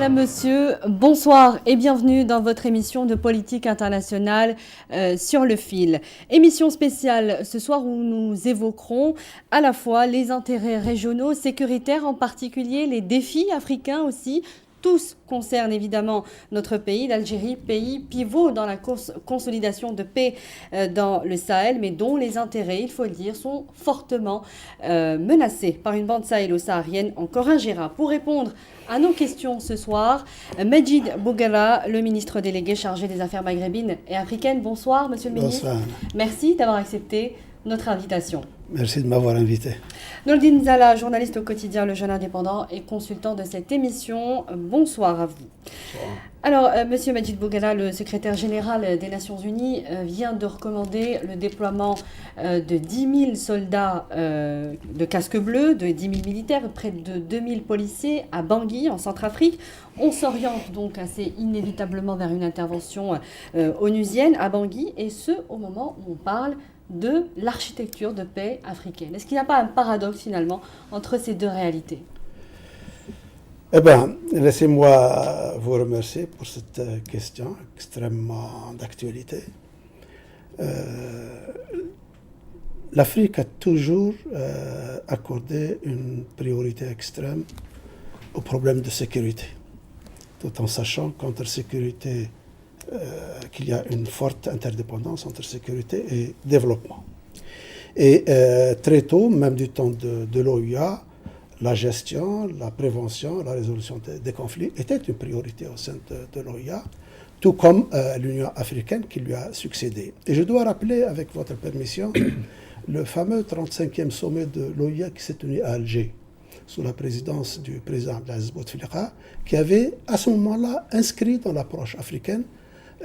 Monsieur, bonsoir et bienvenue dans votre émission de politique internationale sur le fil. Émission spéciale ce soir où nous évoquerons à la fois les intérêts régionaux, sécuritaires en particulier, les défis africains aussi. Tous concernent évidemment notre pays, l'Algérie, pays pivot dans la consolidation de paix dans le Sahel, mais dont les intérêts, il faut le dire, sont fortement menacés par une bande sahélo-saharienne encore ingérable. Pour répondre à nos questions ce soir, Majid Bouguela, le ministre délégué chargé des affaires maghrébines et africaines. Bonsoir, monsieur le ministre. Bonsoir. Merci d'avoir accepté notre invitation. Merci de m'avoir invité. Noldine Zala, journaliste au quotidien Le Jeune Indépendant et consultant de cette émission. Bonsoir à vous. Bonsoir. Alors, monsieur Majid Bouguela, le secrétaire général des Nations Unies, vient de recommander le déploiement de 10 000 soldats de casque bleu, de 10 000 militaires, près de 2 000 policiers à Bangui, en Centrafrique. On s'oriente donc assez inévitablement vers une intervention onusienne à Bangui, et ce, au moment où on parle de l'architecture de paix africaine. Est-ce qu'il n'y a pas un paradoxe finalement entre ces deux réalités ? Eh bien, laissez-moi vous remercier pour cette question extrêmement d'actualité. L'Afrique a toujours accordé une priorité extrême aux problèmes de sécurité, tout en sachant qu'entre sécurité qu'il y a une forte interdépendance entre sécurité et développement. Et très tôt, même du temps de l'OUA, la gestion, la prévention, la résolution des conflits était une priorité au sein de l'OUA, tout comme l'Union africaine qui lui a succédé. Et je dois rappeler, avec votre permission, le fameux 35e sommet de l'OUA qui s'est tenu à Alger, sous la présidence du président Abdelaziz Bouteflika, qui avait à ce moment-là inscrit dans l'approche africaine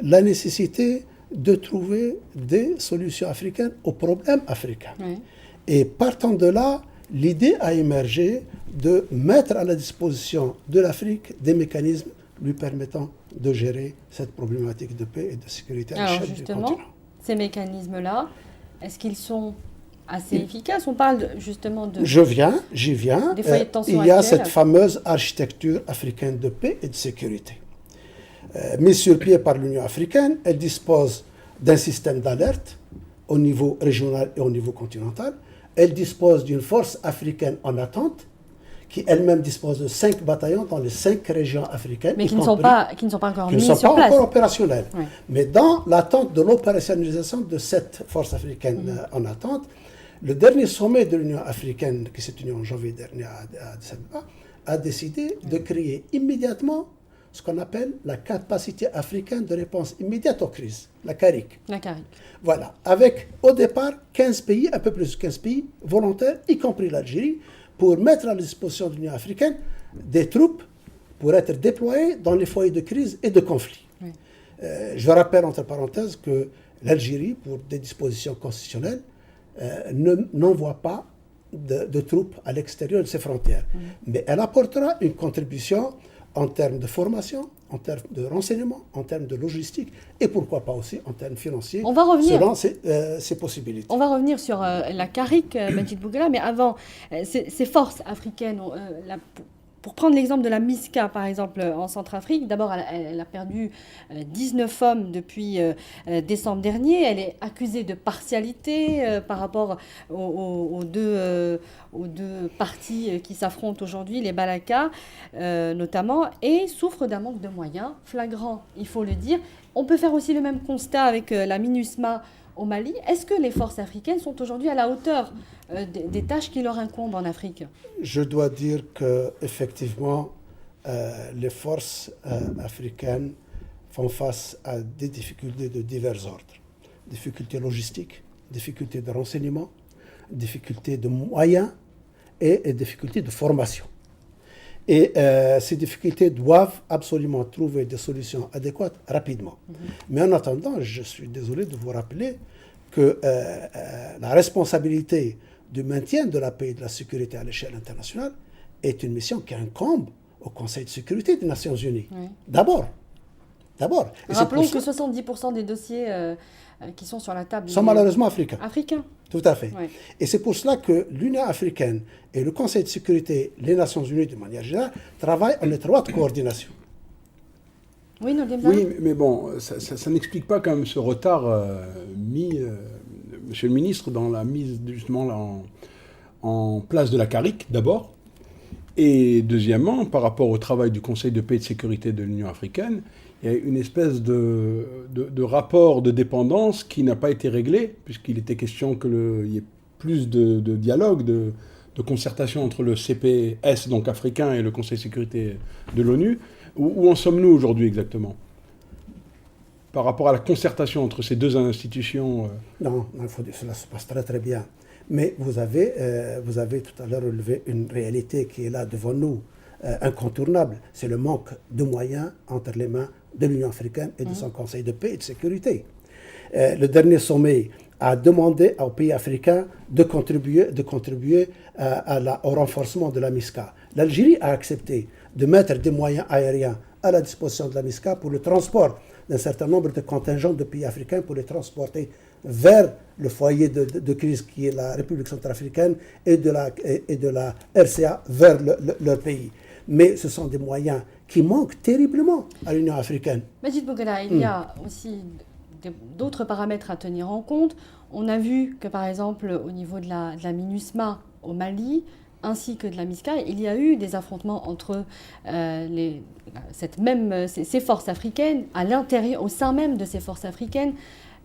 la nécessité de trouver des solutions africaines aux problèmes africains. Oui. Et partant de là, l'idée a émergé de mettre à la disposition de l'Afrique des mécanismes lui permettant de gérer cette problématique de paix et de sécurité à l'échelle du continent. Ces mécanismes-là, est-ce qu'ils sont assez efficaces? On parle justement de... J'y viens. Des foyers de tension il y a actuels. Cette fameuse architecture africaine de paix et de sécurité. Mise sur pied par l'Union africaine, elle dispose d'un système d'alerte au niveau régional et au niveau continental. Elle dispose d'une force africaine en attente, qui elle-même dispose de 5 bataillons dans les 5 régions africaines. Mais qui ne sont pas encore mis sur place. Encore opérationnels. Oui. Mais dans l'attente de l'opérationnalisation de cette force africaine en attente, le dernier sommet de l'Union africaine, qui s'est tenu en janvier dernier à Addis Abeba, a décidé de créer immédiatement ce qu'on appelle la capacité africaine de réponse immédiate aux crises, la CARIC. La CARIC. Voilà, avec au départ 15 pays, un peu plus de 15 pays volontaires, y compris l'Algérie, pour mettre à la disposition de l'Union africaine des troupes pour être déployées dans les foyers de crise et de conflit. Oui. Je rappelle entre parenthèses que l'Algérie, pour des dispositions constitutionnelles, n'envoie pas de troupes à l'extérieur de ses frontières. Mais elle apportera une contribution en termes de formation, en termes de renseignement, en termes de logistique et pourquoi pas aussi en termes financiers, selon ses possibilités. On va revenir sur la CARIC, Majid Bouguela, mais avant, ces forces africaines, pour prendre l'exemple de la MISCA, par exemple, en Centrafrique, d'abord, elle a perdu 19 hommes depuis décembre dernier. Elle est accusée de partialité par rapport aux deux partis qui s'affrontent aujourd'hui, les Balaka notamment, et souffre d'un manque de moyens flagrant, il faut le dire. On peut faire aussi le même constat avec la MINUSMA au Mali. Est-ce que les forces africaines sont aujourd'hui à la hauteur des tâches qui leur incombent en Afrique? Je dois dire qu'effectivement, les forces africaines font face à des difficultés de divers ordres. Difficultés logistiques, difficultés de renseignement, difficultés de moyens et difficultés de formation. Et ces difficultés doivent absolument trouver des solutions adéquates rapidement. Mais en attendant, je suis désolé de vous rappeler que la responsabilité du maintien de la paix et de la sécurité à l'échelle internationale est une mission qui incombe au Conseil de sécurité des Nations Unies. Oui. D'abord. Et rappelons que 70% des dossiers qui sont sur la table sont malheureusement africains. Africains. Tout à fait. Oui. Et c'est pour cela que l'Union africaine et le Conseil de sécurité, les Nations Unies de manière générale, travaillent en étroite coordination. Oui, mais bon, ça n'explique pas quand même ce retard Monsieur le ministre, dans la mise justement en place de la CARIC, d'abord. Et deuxièmement, par rapport au travail du Conseil de paix et de sécurité de l'Union africaine, il y a une espèce de rapport de dépendance qui n'a pas été réglé, puisqu'il était question qu'il y ait plus de dialogue, de concertation entre le CPS, donc africain, et le Conseil de sécurité de l'ONU. Où en sommes-nous aujourd'hui exactement par rapport à la concertation entre ces deux institutions? Non, cela se passe très très bien. Mais vous avez tout à l'heure relevé une réalité qui est là devant nous, incontournable. C'est le manque de moyens entre les mains de l'Union africaine et de son Conseil de paix et de sécurité. Le dernier sommet a demandé aux pays africains de contribuer au renforcement de la MISCA. L'Algérie a accepté de mettre des moyens aériens à la disposition de la MISCA pour le transport d'un certain nombre de contingents de pays africains pour les transporter vers le foyer de crise qui est la République centrafricaine et de la RCA vers leur pays. Mais ce sont des moyens qui manquent terriblement à l'Union africaine. Majid Boughela, il y a aussi d'autres paramètres à tenir en compte. On a vu que, par exemple, au niveau de la MINUSMA au Mali, ainsi que de la MISCA, il y a eu des affrontements entre ces forces africaines, à l'intérieur, au sein même de ces forces africaines.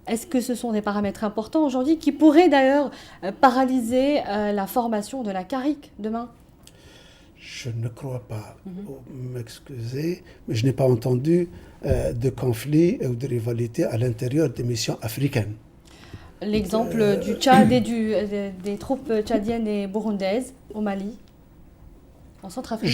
Est-ce que ce sont des paramètres importants aujourd'hui qui pourraient d'ailleurs paralyser la formation de la CARIC demain ? Je ne crois pas. M'excuser, mais je n'ai pas entendu de conflits ou de rivalités à l'intérieur des missions africaines. L'exemple du Tchad et des troupes tchadiennes et burundaises au Mali, en Centrafrique.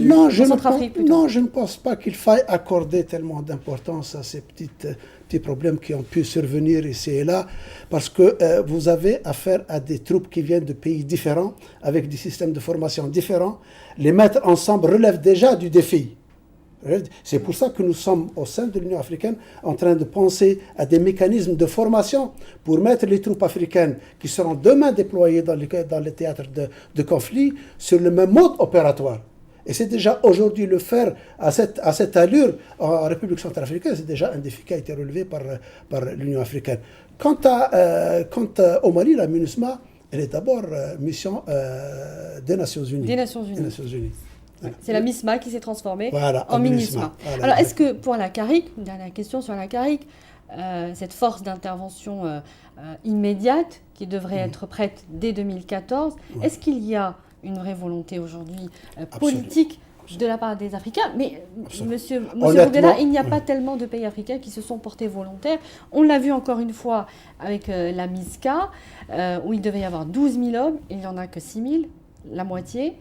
Non, je ne pense pas qu'il faille accorder tellement d'importance à ces petits problèmes qui ont pu survenir ici et là, parce que vous avez affaire à des troupes qui viennent de pays différents, avec des systèmes de formation différents. Les mettre ensemble relève déjà du défi. C'est pour ça que nous sommes au sein de l'Union africaine en train de penser à des mécanismes de formation pour mettre les troupes africaines qui seront demain déployées dans les théâtres de conflit sur le même mode opératoire. Et c'est déjà aujourd'hui le faire à cette allure en République centrafricaine, c'est déjà un défi qui a été relevé par l'Union africaine. Quant au Mali, la MINUSMA, elle est d'abord mission des Nations Unies. Des Nations Unies. C'est la MISMA qui s'est transformée en MINUSMA. Voilà. Alors, est-ce que pour la CARIC, une dernière question sur la CARIC, cette force d'intervention immédiate qui devrait être prête dès 2014, est-ce qu'il y a une vraie volonté aujourd'hui politique de la part des Africains? Mais Monsieur Boughela, il n'y a pas tellement de pays africains qui se sont portés volontaires. On l'a vu encore une fois avec la MISCA, où il devait y avoir 12 000 hommes, il n'y en a que 6 000, la moitié.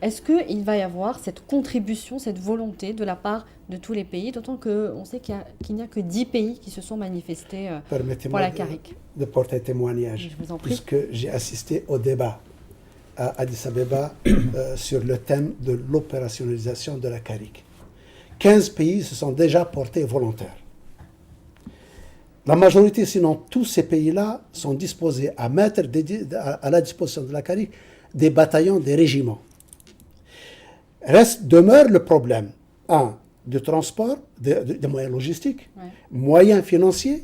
Est-ce qu'il va y avoir cette contribution, cette volonté de la part de tous les pays, d'autant qu'on sait qu'il n'y a que 10 pays qui se sont manifestés pour la CARIC. De porter témoignage, je vous en prie. Puisque j'ai assisté au débat à Addis Abeba sur le thème de l'opérationnalisation de la CARIC. 15 pays se sont déjà portés volontaires. La majorité, sinon tous ces pays-là, sont disposés à mettre à la disposition de la CARIC des bataillons, des régiments. Demeure le problème, de transport, de moyens logistiques, moyens financiers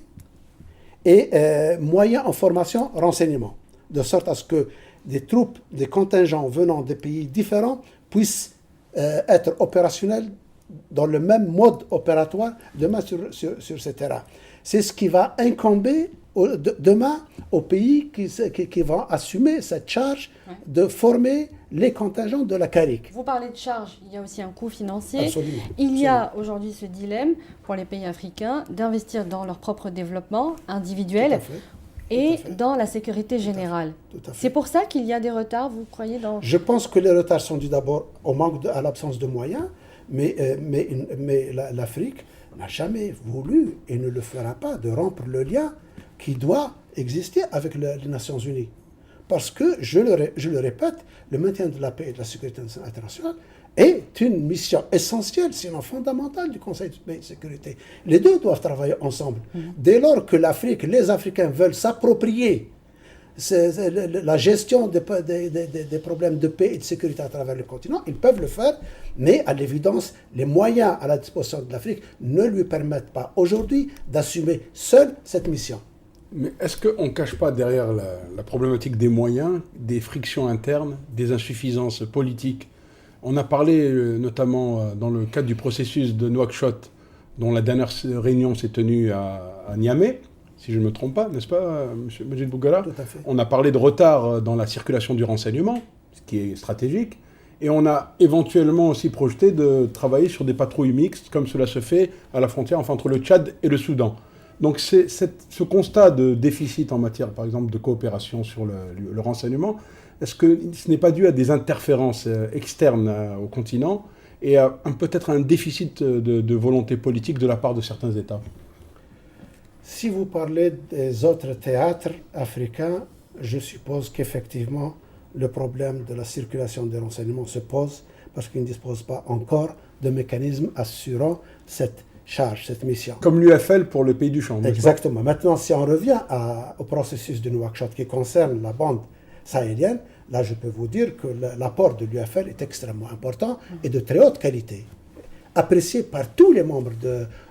et moyens en formation, renseignement, de sorte à ce que des troupes, des contingents venant de pays différents puissent être opérationnels dans le même mode opératoire demain sur ce terrain. C'est ce qui va incomber demain aux pays qui vont assumer cette charge de former les contingents de la CARIC. Vous parlez de charge, il y a aussi un coût financier. Absolument. Il y a aujourd'hui ce dilemme pour les pays africains d'investir dans leur propre développement individuel et dans la sécurité générale. C'est pour ça qu'il y a des retards, vous croyez Je pense que les retards sont dus d'abord à l'absence de moyens, mais l'Afrique n'a jamais voulu et ne le fera pas de rompre le lien qui doit exister avec les Nations Unies. Parce que, je le répète, le maintien de la paix et de la sécurité internationale est une mission essentielle, sinon fondamentale, du Conseil de paix et de sécurité. Les deux doivent travailler ensemble. Dès lors que l'Afrique, les Africains veulent s'approprier la gestion des problèmes de paix et de sécurité à travers le continent, ils peuvent le faire, mais à l'évidence, les moyens à la disposition de l'Afrique ne lui permettent pas aujourd'hui d'assumer seule cette mission. Mais est-ce qu'on ne cache pas derrière la problématique des moyens, des frictions internes, des insuffisances politiques? On a parlé notamment dans le cadre du processus de Nouakchott, dont la dernière réunion s'est tenue à Niamey, si je ne me trompe pas, n'est-ce pas, M. Majid Boughara? Tout à fait. On a parlé de retard dans la circulation du renseignement, ce qui est stratégique, et on a éventuellement aussi projeté de travailler sur des patrouilles mixtes, comme cela se fait à la frontière entre le Tchad et le Soudan. Donc ce constat de déficit en matière, par exemple, de coopération sur le renseignement, est-ce que ce n'est pas dû à des interférences externes au continent et à peut-être un déficit de volonté politique de la part de certains États? Si vous parlez des autres théâtres africains, je suppose qu'effectivement, le problème de la circulation des renseignements se pose parce qu'ils ne disposent pas encore de mécanismes assurant cette charge, cette mission. Comme l'UFL pour le pays du Champ. Exactement. Maintenant, si on revient au processus de Nouakchott qui concerne la bande sahélienne, là, je peux vous dire que l'apport de l'UFL est extrêmement important et de très haute qualité, apprécié par tous les membres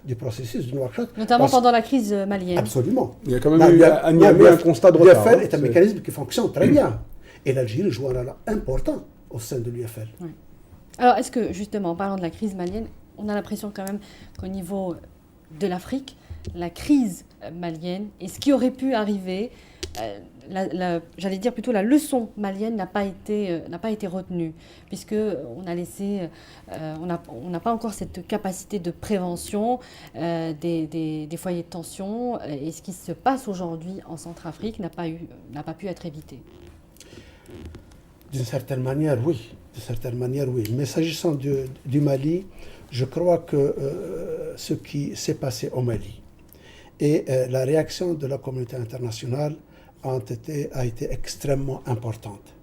du processus de Nouakchott. Notamment pendant la crise malienne. Absolument. Il y a quand même eu un constat de retard. L'UFL est un mécanisme qui fonctionne très bien. Et l'Algérie joue un rôle important au sein de l'UFL. Oui. Alors, est-ce que, justement, en parlant de la crise malienne, on a l'impression quand même qu'au niveau de l'Afrique, la crise malienne et ce qui aurait pu arriver, j'allais dire plutôt la leçon malienne n'a pas été retenue, puisqu'on a laissé, on n'a pas encore cette capacité de prévention des foyers de tension, et ce qui se passe aujourd'hui en Centrafrique n'a pas pu être évité. D'une certaine manière, oui. Mais s'agissant du Mali, je crois que ce qui s'est passé au Mali et la réaction de la communauté internationale a été extrêmement importante.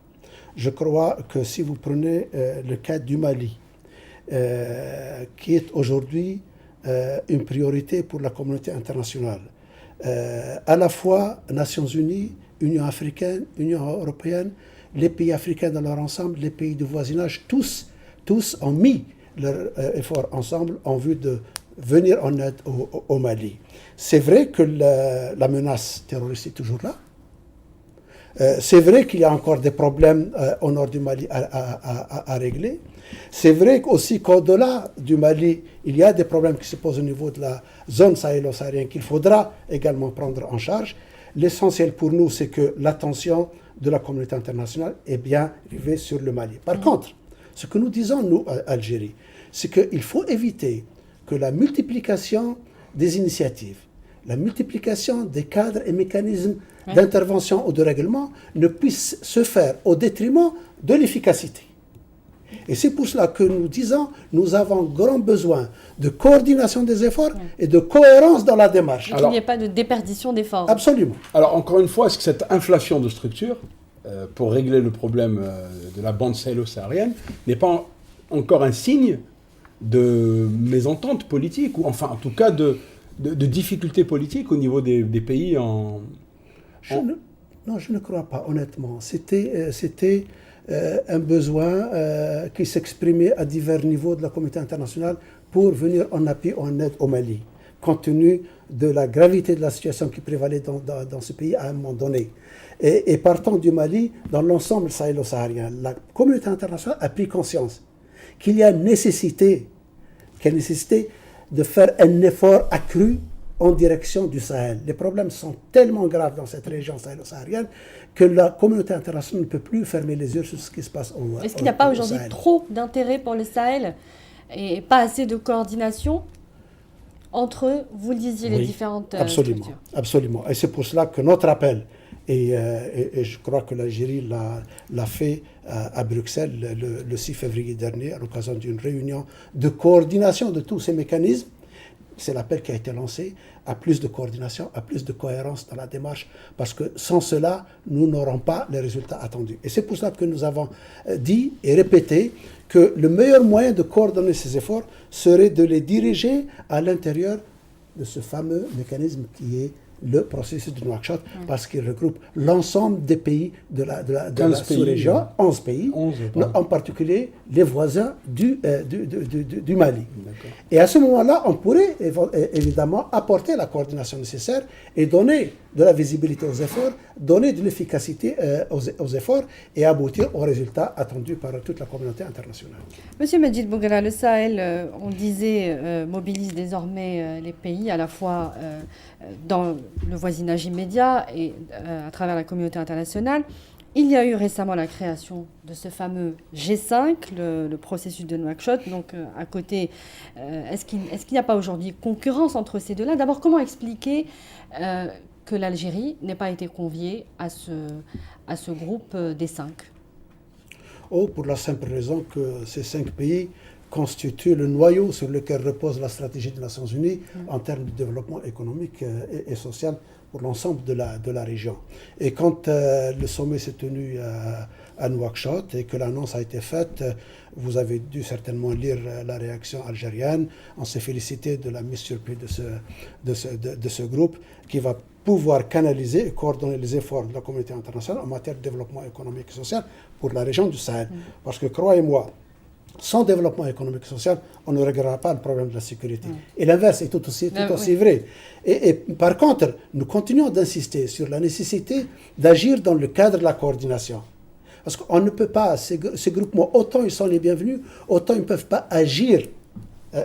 Je crois que si vous prenez le cas du Mali, qui est aujourd'hui une priorité pour la communauté internationale, à la fois Nations Unies, Union africaine, Union européenne, les pays africains dans leur ensemble, les pays de voisinage, tous ont mis leurs efforts ensemble en vue de venir en aide au Mali. C'est vrai que la menace terroriste est toujours là. C'est vrai qu'il y a encore des problèmes au nord du Mali à régler. C'est vrai aussi qu'au-delà du Mali, il y a des problèmes qui se posent au niveau de la zone sahélo-saharienne qu'il faudra également prendre en charge. L'essentiel pour nous, c'est que l'attention de la communauté internationale est bien rivée sur le Mali. Par contre, ce que nous disons, nous, à Algérie, c'est qu'il faut éviter que la multiplication des initiatives, la multiplication des cadres et mécanismes d'intervention ou de règlement ne puisse se faire au détriment de l'efficacité. Et c'est pour cela que nous disons, nous avons grand besoin de coordination des efforts et de cohérence dans la démarche. Et qu'il n'y ait pas de déperdition d'efforts. Absolument. Alors, encore une fois, est-ce que cette inflation de structure, pour régler le problème de la bande sahélo-saharienne, n'est pas encore un signe de mésentente politique, ou enfin, en tout cas, de difficultés politiques au niveau des pays en... Non, je ne crois pas, honnêtement. C'était un besoin qui s'exprimait à divers niveaux de la communauté internationale pour venir en appui, en aide au Mali, compte tenu de la gravité de la situation qui prévalait dans ce pays à un moment donné. Et partant du Mali, dans l'ensemble sahélo-saharien, la communauté internationale a pris conscience qu'il y a nécessité de faire un effort accru en direction du Sahel. Les problèmes sont tellement graves dans cette région sahélo-saharienne que la communauté internationale ne peut plus fermer les yeux sur ce qui se passe au Sahel. Est-ce qu'il n'y a pas aujourd'hui trop d'intérêt pour le Sahel et pas assez de coordination entre, vous le disiez, les différentes structures? Absolument. Et c'est pour cela que notre appel, et je crois que l'Algérie l'a fait à Bruxelles le 6 février dernier, à l'occasion d'une réunion de coordination de tous ces mécanismes, c'est l'appel qui a été lancé à plus de coordination, à plus de cohérence dans la démarche, parce que sans cela, nous n'aurons pas les résultats attendus. Et c'est pour ça que nous avons dit et répété que le meilleur moyen de coordonner ces efforts serait de les diriger à l'intérieur de ce fameux mécanisme qui est le processus de Nouakchott, parce qu'il regroupe l'ensemble des pays de la sous-région, 11 pays, en particulier les voisins du Mali. Et à ce moment-là, on pourrait évidemment apporter la coordination nécessaire et donner de la visibilité aux efforts, donner de l'efficacité aux efforts et aboutir aux résultats attendus par toute la communauté internationale. Monsieur Medjid Bouguera, le Sahel, on disait, mobilise désormais les pays à la fois dans le voisinage immédiat et à travers la communauté internationale. Il y a eu récemment la création de ce fameux G5, le processus de Nouakchott. Donc, à côté, est-ce qu'il n'y a pas aujourd'hui concurrence entre ces deux-là? D'abord, comment expliquer que l'Algérie n'ait pas été conviée à ce groupe des 5? Pour la simple raison que ces 5 pays constituent le noyau sur lequel repose la stratégie des Nations Unies en termes de développement économique et social pour l'ensemble de la région. Et quand le sommet s'est tenu à Nouakchott et que l'annonce a été faite, vous avez dû certainement lire la réaction algérienne. On s'est félicité de la mise sur pied de ce groupe qui va pouvoir canaliser et coordonner les efforts de la communauté internationale en matière de développement économique et social pour la région du Sahel. Parce que, croyez-moi, sans développement économique et social, on ne réglera pas le problème de la sécurité. Et l'inverse est tout aussi vrai. Et par contre, nous continuons d'insister sur la nécessité d'agir dans le cadre de la coordination. Parce qu'on ne peut pas, ces groupements, autant ils sont les bienvenus, autant ils ne peuvent pas agir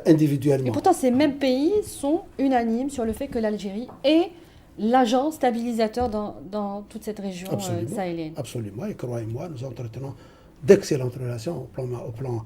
individuellement. Et pourtant, ces mêmes pays sont unanimes sur le fait que l'Algérie est l'agent stabilisateur dans toute cette région sahélienne. Absolument, et croyez-moi, nous entretenons d'excellentes relations au plan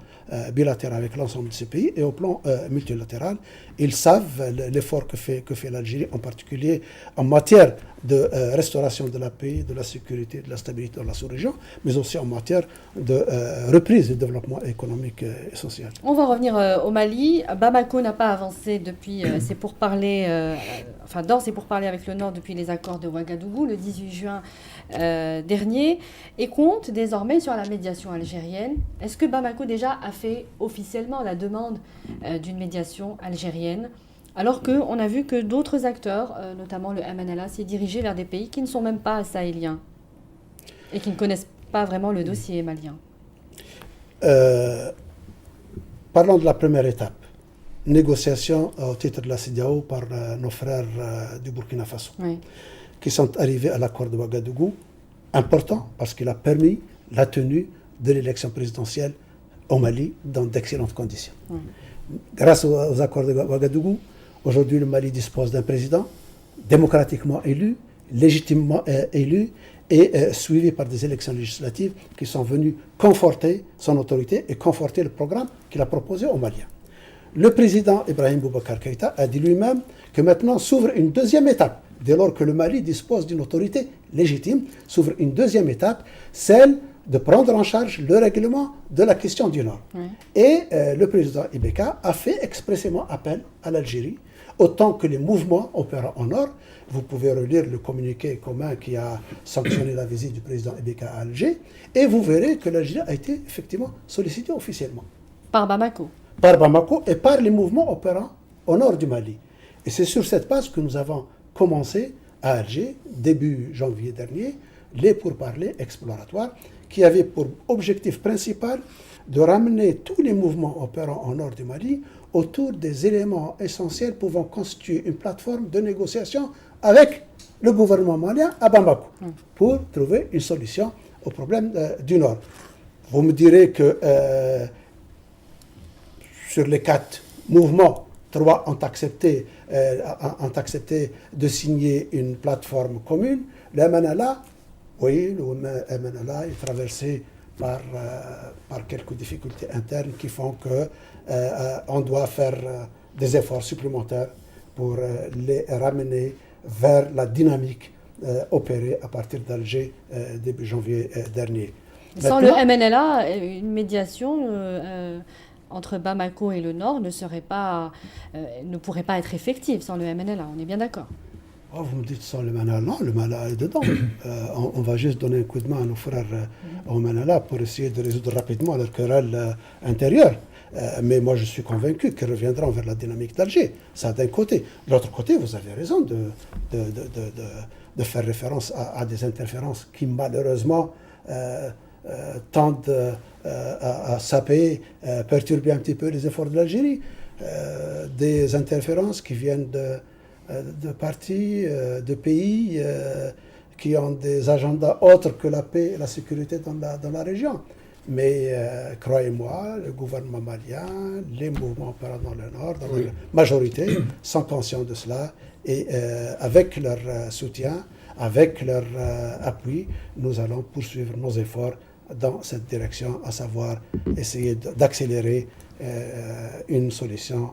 bilatéral avec l'ensemble de ces pays et au plan multilatéral. Ils savent l'effort que fait l'Algérie, en particulier en matière de restauration de la paix, de la sécurité, de la stabilité dans la sous-région, mais aussi en matière de reprise du développement économique et social. On va revenir au Mali. Bamako n'a pas avancé depuis ses pourparlers, dans ses pourparlers avec le Nord depuis les accords de Ouagadougou le 18 juin dernier, et compte désormais sur la médiation algérienne. Est-ce que Bamako déjà a fait officiellement la demande d'une médiation algérienne, alors qu'on a vu que d'autres acteurs, notamment le MNLA, s'est dirigé vers des pays qui ne sont même pas sahéliens et qui ne connaissent pas vraiment le dossier malien? Parlons de la première étape. Négociation au titre de la CEDEAO par nos frères du Burkina Faso, qui sont arrivés à l'accord de Ouagadougou, important parce qu'il a permis la tenue de l'élection présidentielle au Mali dans d'excellentes conditions. Grâce aux accords de Ouagadougou, aujourd'hui le Mali dispose d'un président démocratiquement élu, légitimement élu et suivi par des élections législatives qui sont venues conforter son autorité et conforter le programme qu'il a proposé aux Maliens. Le président Ibrahim Boubacar Keïta a dit lui-même que maintenant s'ouvre une deuxième étape. Dès lors que le Mali dispose d'une autorité légitime, s'ouvre une deuxième étape, celle de prendre en charge le règlement de la question du Nord. Et le président Ibeka a fait expressément appel à l'Algérie, autant que les mouvements opérant au Nord. Vous pouvez relire le communiqué commun qui a sanctionné la visite du président Ibeka à Alger, et vous verrez que l'Algérie a été effectivement sollicitée officiellement. Par Bamako. Par Bamako et par les mouvements opérant au nord du Mali. Et c'est sur cette base que nous avons commencé à Alger, début janvier dernier, les pourparlers exploratoires qui avaient pour objectif principal de ramener tous les mouvements opérant au nord du Mali autour des éléments essentiels pouvant constituer une plateforme de négociation avec le gouvernement malien à Bamako pour trouver une solution au problème du Nord. Vous me direz que sur les 4 mouvements, 3 ont accepté de signer une plateforme commune. Le MNLA, oui, le MNLA est traversé par quelques difficultés internes qui font qu'on doit faire des efforts supplémentaires pour les ramener vers la dynamique opérée à partir d'Alger début janvier dernier. Sans le MNLA, une médiation entre Bamako et le Nord ne pourrait pas être effective sans le MNLA, on est bien d'accord. Oh, vous me dites sans le MNLA, non, le MNLA est dedans. On va juste donner un coup de main à nos frères au MNLA pour essayer de résoudre rapidement leur querelle intérieure. Mais moi, je suis convaincu qu'ils reviendront vers la dynamique d'Alger. Ça, d'un côté. De l'autre côté, vous avez raison de faire référence à des interférences qui, malheureusement, tendent à saper, perturber un petit peu les efforts de l'Algérie. Des interférences qui viennent de partis, de pays qui ont des agendas autres que la paix et la sécurité dans la région. Mais croyez-moi, le gouvernement malien, les mouvements opérant dans le Nord, dans la majorité, sont conscients de cela. Et avec leur soutien, avec leur appui, nous allons poursuivre nos efforts dans cette direction, à savoir essayer d'accélérer une solution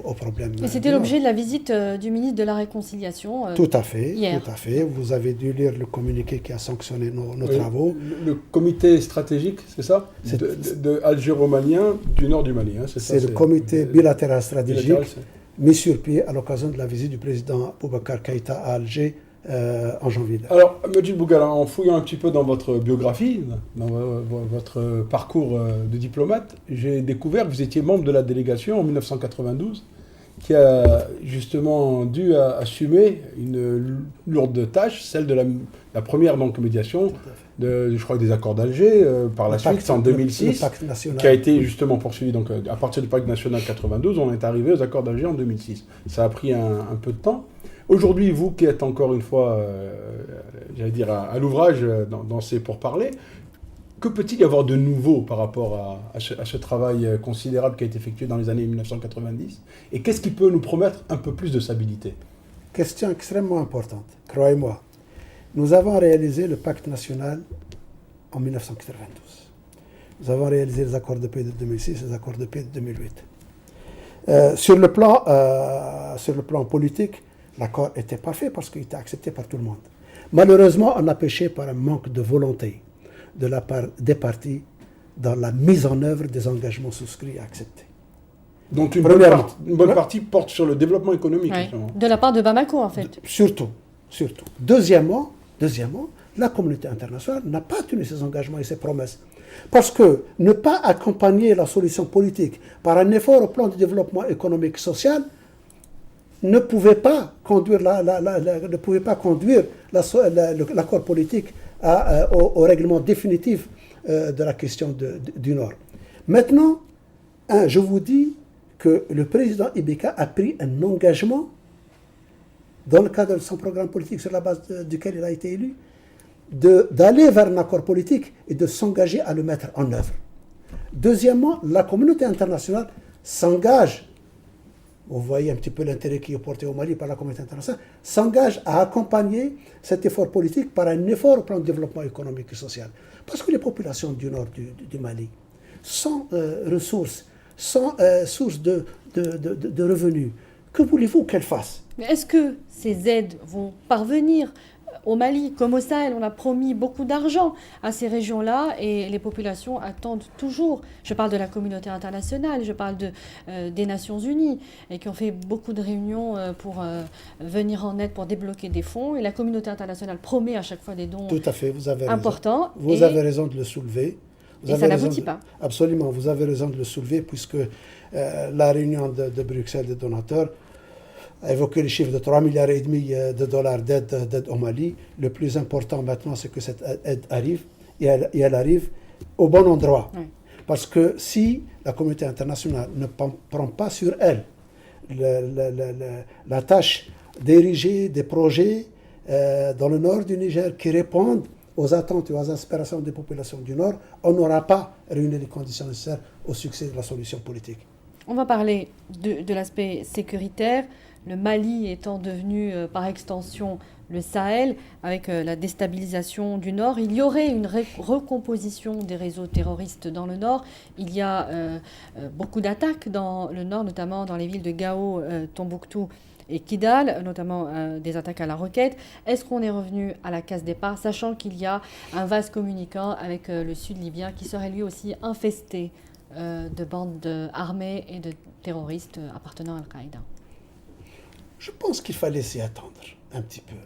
au problème. Et c'était l'objet de la visite du ministre de la Réconciliation tout à fait, hier. Tout à fait. Vous avez dû lire le communiqué qui a sanctionné nos travaux. Le comité stratégique, c'est ça, de algéro-malien du nord du Mali. Hein, c'est le comité bilatéral stratégique mis sur pied à l'occasion de la visite du président Boubacar Keïta à Alger en janvier. Alors, Medjid Bougala, en fouillant un petit peu dans votre biographie, dans votre parcours de diplomate, j'ai découvert que vous étiez membre de la délégation en 1992 qui a justement dû assumer une lourde tâche, celle de la première donc, médiation, je crois, des accords d'Alger, par la suite, en 2006, qui a été justement poursuivi. Donc, à partir du pacte national 92, on est arrivé aux accords d'Alger en 2006. Ça a pris un peu de temps. Aujourd'hui, vous qui êtes encore une fois, j'allais dire, à l'ouvrage dans ces pourparlers, que peut-il y avoir de nouveau par rapport à ce travail considérable qui a été effectué dans les années 1990 ? Et qu'est-ce qui peut nous promettre un peu plus de stabilité ? Question extrêmement importante, croyez-moi. Nous avons réalisé le pacte national en 1992. Nous avons réalisé les accords de paix de 2006 et les accords de paix de 2008. Sur le plan politique, l'accord était parfait parce qu'il était accepté par tout le monde. Malheureusement, on a péché par un manque de volonté de la part des partis dans la mise en œuvre des engagements souscrits et acceptés. Donc une bonne partie porte sur le développement économique. Oui. De la part de Bamako, en fait. Surtout. Deuxièmement, la communauté internationale n'a pas tenu ses engagements et ses promesses. Parce que ne pas accompagner la solution politique par un effort au plan du développement économique et social ne pouvait pas conduire l'accord politique au règlement définitif de la question du Nord. Maintenant, je vous dis que le président Ibeka a pris un engagement dans le cadre de son programme politique sur la base duquel il a été élu, d'aller vers un accord politique et de s'engager à le mettre en œuvre. Deuxièmement, la communauté internationale s'engage, vous voyez un petit peu l'intérêt qui est porté au Mali par la communauté internationale, s'engage à accompagner cet effort politique par un effort au plan de développement économique et social. Parce que les populations du nord du Mali, sans ressources, sans source de revenus, que voulez-vous qu'elles fassent ? Mais est-ce que ces aides vont parvenir au Mali, comme au Sahel? On a promis beaucoup d'argent à ces régions-là et les populations attendent toujours. Je parle de la communauté internationale, je parle des Nations Unies, et qui ont fait beaucoup de réunions pour venir en aide, pour débloquer des fonds. Et la communauté internationale promet à chaque fois des dons Tout à fait, vous avez importants. Raison. Vous avez raison de le soulever. Et ça n'aboutit pas. Absolument, vous avez raison de le soulever, puisque la réunion de Bruxelles des donateurs a évoqué le chiffre de 3,5 milliards de dollars d'aide au Mali. Le plus important maintenant, c'est que cette aide arrive, et elle arrive au bon endroit. Oui. Parce que si la communauté internationale ne prend pas sur elle la tâche d'ériger des projets dans le nord du Niger qui répondent aux attentes et aux aspirations des populations du Nord, on n'aura pas réuni les conditions nécessaires au succès de la solution politique. On va parler de l'aspect sécuritaire, le Mali étant devenu par extension le Sahel, avec la déstabilisation du Nord. Il y aurait une recomposition des réseaux terroristes dans le Nord. Il y a beaucoup d'attaques dans le Nord, notamment dans les villes de Gao, Tombouctou et Kidal, notamment des attaques à la roquette. Est-ce qu'on est revenu à la case départ, sachant qu'il y a un vase communicant avec le sud libyen qui serait lui aussi infesté de bandes armées et de terroristes appartenant à Al-Qaïda? Je pense qu'il fallait s'y attendre un petit peu.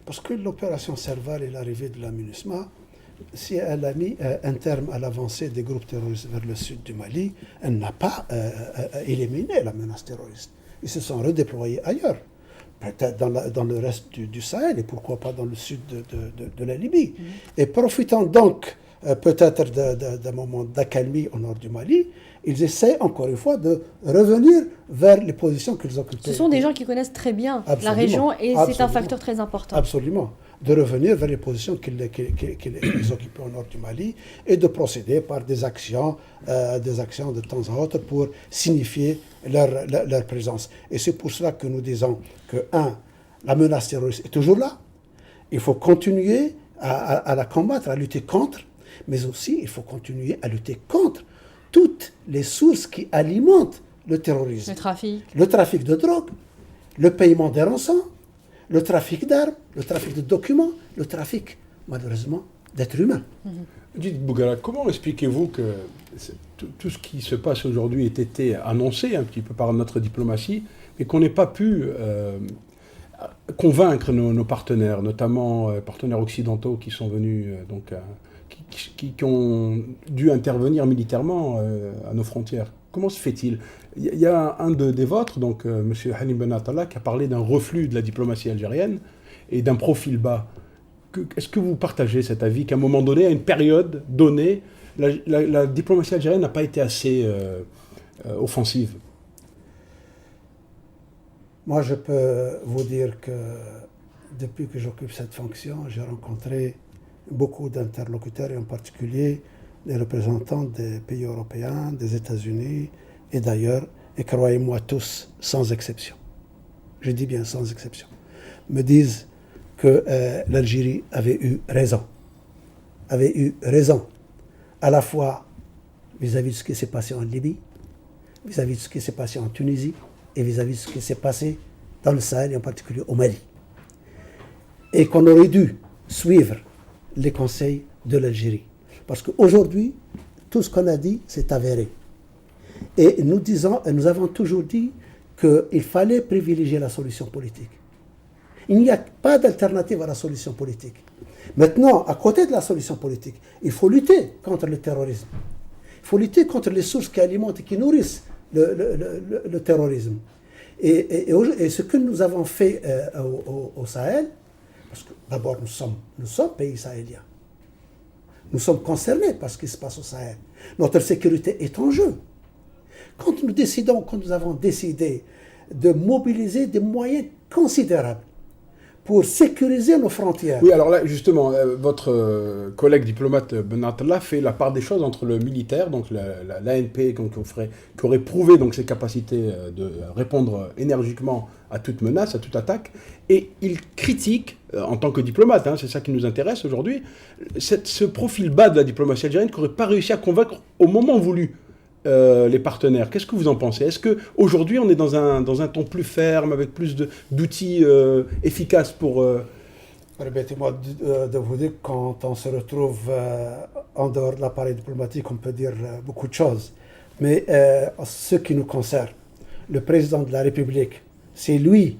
Parce que l'opération Serval et l'arrivée de la MINUSMA, si elle a mis un terme à l'avancée des groupes terroristes vers le sud du Mali, elle n'a pas éliminé la menace terroriste. Ils se sont redéployés ailleurs, peut-être dans le reste du Sahel et pourquoi pas dans le sud de la Libye. Et profitant donc peut-être d'un moment d'accalmie au nord du Mali, ils essaient encore une fois de revenir vers les positions qu'ils occupaient. Ce sont des gens qui connaissent très bien Absolument. la région et c'est un Absolument. facteur très important. Absolument. De revenir vers les positions qu'ils occupaient au nord du Mali et de procéder par des actions de temps à autre pour signifier leur présence. Et c'est pour cela que nous disons que, la menace terroriste est toujours là. Il faut continuer à la combattre, à lutter contre, mais aussi il faut continuer à lutter contre toutes les sources qui alimentent le terrorisme. Le trafic de drogue, le paiement des rançons, le trafic d'armes, le trafic de documents, le trafic, malheureusement, d'êtres humains. Dites Bougara, comment expliquez-vous que tout ce qui se passe aujourd'hui ait été annoncé un petit peu par notre diplomatie, mais qu'on n'ait pas pu convaincre nos partenaires, notamment partenaires occidentaux qui sont venus, qui ont dû intervenir militairement à nos frontières? Comment se fait-il? Il y a un des vôtres, donc M. Halim Ben Atallah, qui a parlé d'un reflux de la diplomatie algérienne et d'un profil bas. Est-ce que vous partagez cet avis qu'à un moment donné, à une période donnée, la diplomatie algérienne n'a pas été assez offensive? Moi, je peux vous dire que depuis que j'occupe cette fonction, j'ai rencontré beaucoup d'interlocuteurs, et en particulier les représentants des pays européens, des États-Unis et d'ailleurs, et croyez-moi tous, sans exception, je dis bien sans exception, me disent que l'Algérie avait eu raison, à la fois vis-à-vis de ce qui s'est passé en Libye, vis-à-vis de ce qui s'est passé en Tunisie et vis-à-vis de ce qui s'est passé dans le Sahel et en particulier au Mali. Et qu'on aurait dû suivre les conseils de l'Algérie. Parce qu'aujourd'hui, tout ce qu'on a dit, c'est avéré. Et nous avons toujours dit qu'il fallait privilégier la solution politique. Il n'y a pas d'alternative à la solution politique. Maintenant, à côté de la solution politique, il faut lutter contre le terrorisme. Il faut lutter contre les sources qui alimentent et qui nourrissent le terrorisme. Et ce que nous avons fait au Sahel, parce que d'abord nous sommes pays sahéliens. Nous sommes concernés par ce qui se passe au Sahel. Notre sécurité est en jeu. Quand nous avons décidé de mobiliser des moyens considérables pour sécuriser nos frontières. Oui, alors là, justement, votre collègue diplomate Ben Atallah fait la part des choses entre le militaire, donc l'ANP, qui aurait prouvé donc, ses capacités de répondre énergiquement à toute menace, à toute attaque, et il critique, en tant que diplomate, c'est ça qui nous intéresse aujourd'hui, ce profil bas de la diplomatie algérienne qui n'aurait pas réussi à convaincre au moment voulu les partenaires. Qu'est-ce que vous en pensez? Est-ce qu'aujourd'hui, on est dans un ton plus ferme, avec plus d'outils efficaces pour... Permettez-moi de vous dire que quand on se retrouve en dehors de l'appareil diplomatique, on peut dire beaucoup de choses. Mais ce qui nous concerne, le président de la République, c'est lui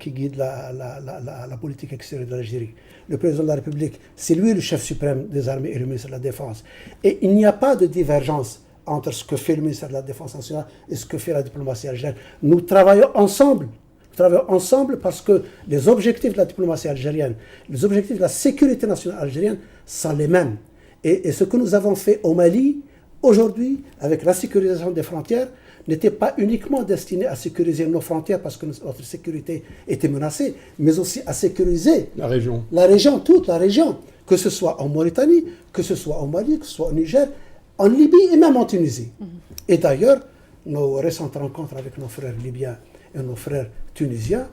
qui guide la politique extérieure de l'Algérie. Le président de la République, c'est lui le chef suprême des armées et le ministre de la Défense. Et il n'y a pas de divergence entre ce que fait le ministère de la Défense nationale et ce que fait la diplomatie algérienne. Nous travaillons ensemble. Nous travaillons ensemble parce que les objectifs de la diplomatie algérienne, les objectifs de la sécurité nationale algérienne sont les mêmes. Et ce que nous avons fait au Mali, aujourd'hui, avec la sécurisation des frontières, n'était pas uniquement destiné à sécuriser nos frontières parce que notre sécurité était menacée, mais aussi à sécuriser la région, toute la région, que ce soit en Mauritanie, que ce soit au Mali, que ce soit au Niger, en Libye et même en Tunisie. Et d'ailleurs, nos récentes rencontres avec nos frères libyens et nos frères tunisiens,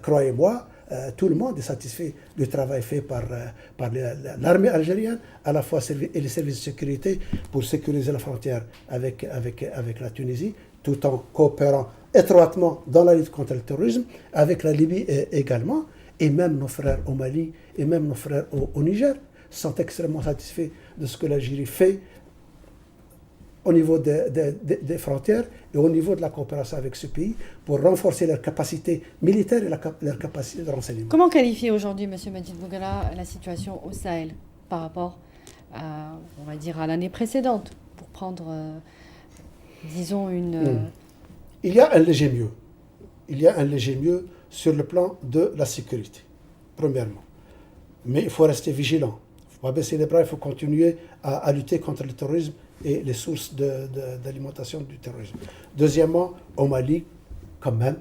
croyez-moi, tout le monde est satisfait du travail fait par l'armée algérienne, à la fois et les services de sécurité pour sécuriser la frontière avec la Tunisie, tout en coopérant étroitement dans la lutte contre le terrorisme, avec la Libye également, et même nos frères au Mali et même nos frères au Niger sont extrêmement satisfaits de ce que l'Algérie fait au niveau des frontières et au niveau de la coopération avec ce pays pour renforcer leur capacité militaire et leur capacité de renseignement. Comment qualifier aujourd'hui, M. Majid Boughara, la situation au Sahel par rapport à, on va dire, à l'année précédente, pour prendre, disons, une... Il y a un léger mieux. Il y a un léger mieux sur le plan de la sécurité, premièrement. Mais il faut rester vigilant. Il ne faut pas baisser les bras, il faut continuer à lutter contre le terrorisme et les sources d'alimentation du terrorisme. Deuxièmement, au Mali, quand même,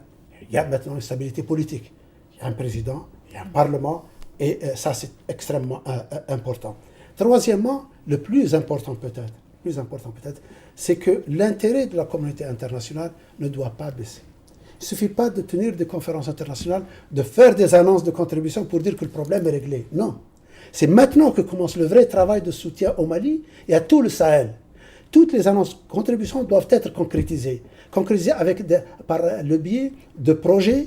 il y a maintenant une stabilité politique. Il y a un président, il y a un parlement, et ça c'est extrêmement important. Troisièmement, le plus important peut-être, c'est que l'intérêt de la communauté internationale ne doit pas baisser. Il ne suffit pas de tenir des conférences internationales, de faire des annonces de contribution pour dire que le problème est réglé. Non. C'est maintenant que commence le vrai travail de soutien au Mali et à tout le Sahel. Toutes les annonces de contribution doivent être concrétisées par le biais de projets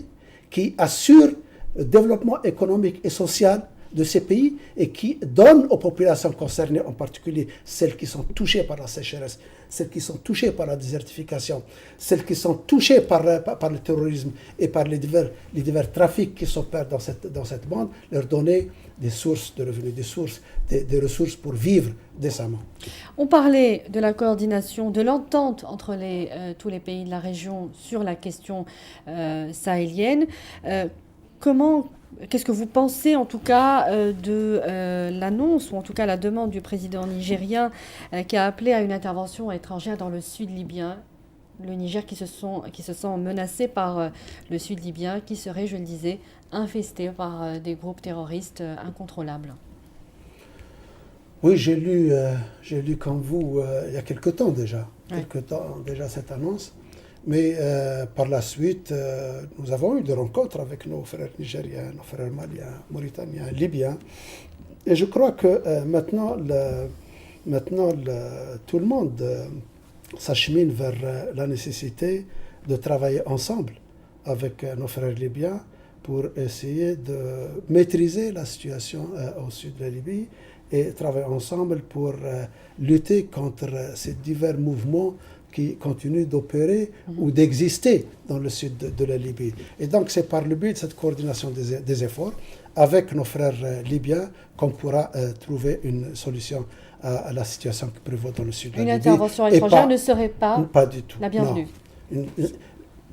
qui assurent le développement économique et social de ces pays et qui donnent aux populations concernées, en particulier celles qui sont touchées par la sécheresse, celles qui sont touchées par la désertification, celles qui sont touchées par le terrorisme et par les divers trafics qui s'opèrent dans cette bande, leur donner des sources de revenus, des ressources pour vivre décemment. On parlait de la coordination, de l'entente entre tous les pays de la région sur la question sahélienne. Qu'est-ce que vous pensez en tout cas de l'annonce, ou en tout cas la demande du président nigérien qui a appelé à une intervention étrangère dans le sud libyen, le Niger qui se sent menacé par le sud libyen qui serait, je le disais, infesté par des groupes terroristes incontrôlables? Oui, j'ai lu comme vous il y a quelque temps déjà cette annonce. Mais par la suite, nous avons eu des rencontres avec nos frères nigériens, nos frères maliens, mauritaniens, libyens. Et je crois que maintenant, tout le monde s'achemine vers la nécessité de travailler ensemble avec nos frères libyens pour essayer de maîtriser la situation au sud de la Libye et travailler ensemble pour lutter contre ces divers mouvements qui continuent d'opérer ou d'exister dans le sud de la Libye. Et donc c'est par le but de cette coordination des efforts avec nos frères libyens qu'on pourra trouver une solution à la situation qui prévaut dans le sud de la Libye. Une intervention étrangère ne serait pas du tout, la bienvenue.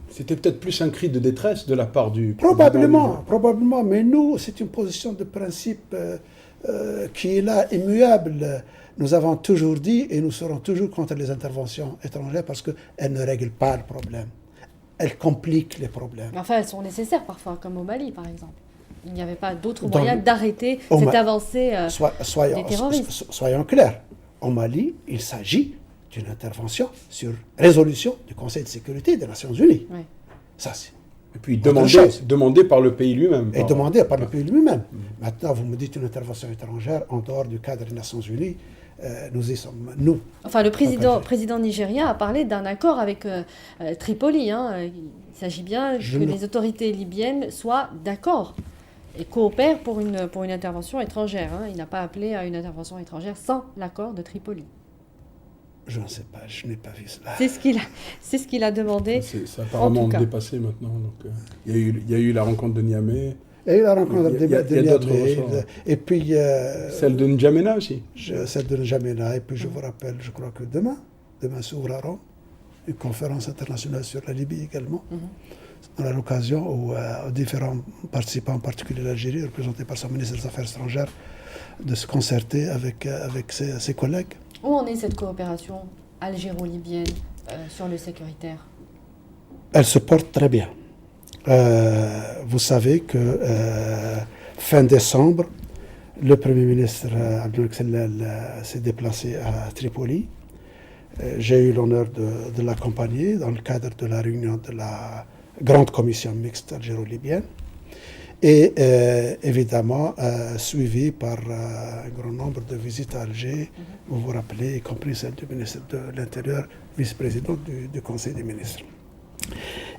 C'était peut-être plus un cri de détresse de la part du Probablement, mais nous, c'est une position de principe qui est là, immuable. Nous avons toujours dit et nous serons toujours contre les interventions étrangères parce qu'elles ne règlent pas le problème. Elles compliquent les problèmes. Enfin, elles sont nécessaires parfois, comme au Mali, par exemple. Il n'y avait pas d'autre moyen d'arrêter cette avancée des terroristes. Soyons clairs. Au Mali, il s'agit d'une intervention sur résolution du Conseil de sécurité des Nations Unies. Oui. Ça, c'est... Et puis demandé par le pays lui-même. Et demandé par le pays lui-même. Maintenant, vous me dites une intervention étrangère en dehors du cadre des Nations Unies. Nous y sommes, nous. Enfin, le président nigérien a parlé d'un accord avec Tripoli. Il s'agit bien que les autorités libyennes soient d'accord et coopèrent pour une intervention étrangère. Il n'a pas appelé à une intervention étrangère sans l'accord de Tripoli. Je ne sais pas, je n'ai pas vu cela. C'est ce qu'il a demandé. C'est apparemment dépassé maintenant. Donc, il y a eu la rencontre de Niamey. Il y a eu la rencontre de Niamey. Et puis... celle de N'Djamena aussi. Celle de N'Djamena. Et puis je vous rappelle, je crois que demain s'ouvre à Rome une conférence internationale sur la Libye également. On a l'occasion aux différents participants, en particulier l'Algérie, représentés par son ministre des Affaires étrangères, de se concerter avec ses collègues. Où en est cette coopération algéro-libyenne sur le sécuritaire? Elle se porte très bien. Vous savez que fin décembre, le Premier ministre Abdel s'est déplacé à Tripoli. J'ai eu l'honneur de l'accompagner dans le cadre de la réunion de la grande commission mixte algéro-libyenne. Et évidemment suivi par un grand nombre de visites à Alger, vous vous rappelez, y compris celle du ministre de l'Intérieur, vice-président du Conseil des ministres.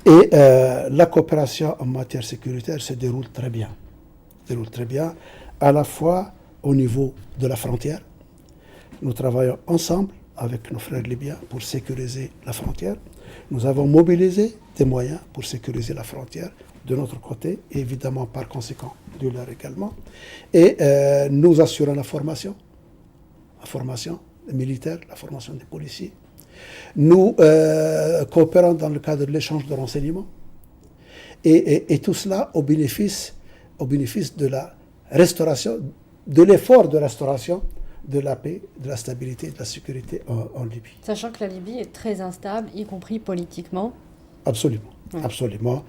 Et la coopération en matière sécuritaire se déroule très bien. À la fois au niveau de la frontière. Nous travaillons ensemble avec nos frères libyens pour sécuriser la frontière. Nous avons mobilisé des moyens pour sécuriser la frontière de notre côté, et évidemment par conséquent de leur également. Et nous assurons la formation militaire, la formation des policiers. Nous coopérons dans le cadre de l'échange de renseignements. Et tout cela au bénéfice de la restauration, de l'effort de restauration de la paix, de la stabilité et de la sécurité en Libye. Sachant que la Libye est très instable, y compris politiquement. Absolument, Ouais. absolument.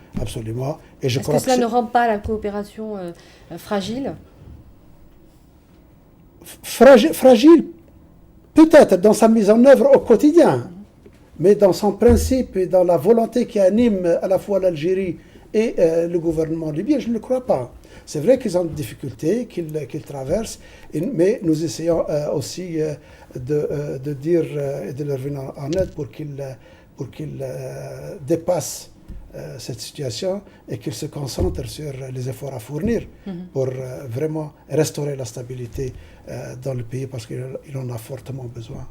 Et je Est-ce crois que cela ne rend pas la coopération fragile? fragile, peut-être dans sa mise en œuvre au quotidien, mais dans son principe et dans la volonté qui anime à la fois l'Algérie et le gouvernement libyen, je ne le crois pas. C'est vrai qu'ils ont des difficultés, qu'ils traversent, mais nous essayons aussi de dire et de leur venir en aide pour qu'ils dépassent cette situation et qu'ils se concentrent sur les efforts à fournir pour vraiment restaurer la stabilité dans le pays parce qu'il en a fortement besoin.